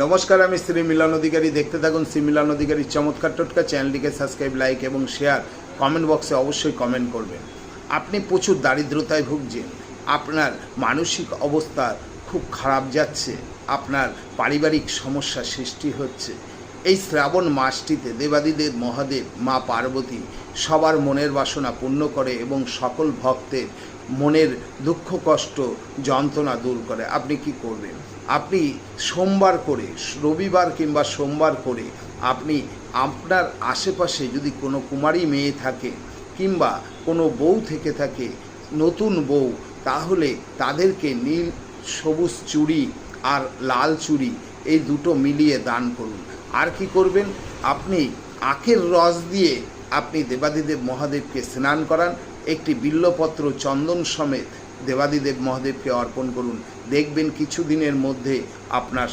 নমস্কার, আমি শ্রী মিলন অধিকারী। দেখতে থাকুন শ্রী মিলন অধিকারীর চমৎকার টোটকা। চ্যানেলটিকে সাবস্ক্রাইব, লাইক এবং শেয়ার, কমেন্ট বক্সে অবশ্যই কমেন্ট করবেন। আপনি প্রচুর দারিদ্রতায় ভুগছেন, আপনার মানসিক অবস্থা খুব খারাপ যাচ্ছে, আপনার পারিবারিক সমস্যা সৃষ্টি হচ্ছে। এই শ্রাবণ মাসটিতে দেবাদিদেব মহাদেব মা পার্বতী সবার মনের বাসনা পূর্ণ করে এবং সকল ভক্তের মনের দুঃখ কষ্ট যন্ত্রণা দূর করে। আপনি কি করবেন? আপনি সোমবার করে, রবিবার কিংবা সোমবার করে আপনি আপনার আশেপাশে যদি কোনো কুমারী মেয়ে থাকে কিংবা কোনো বউ থেকে থাকে, নতুন বউ, তাহলে তাদেরকে নীল সবুজ চুড়ি আর লাল চুড়ি এই দুটো মিলিয়ে দান করুন। আর কি করবেন? আপনি আখের রস দিয়ে আপনি দেবাদিদেব মহাদেবকে স্নান করান, একটি বিল্লপত্র চন্দন সমেত দেবাদিদেব মহাদেবকে অর্পণ করুন। দেখবেন কিছুদিনের মধ্যে আপনার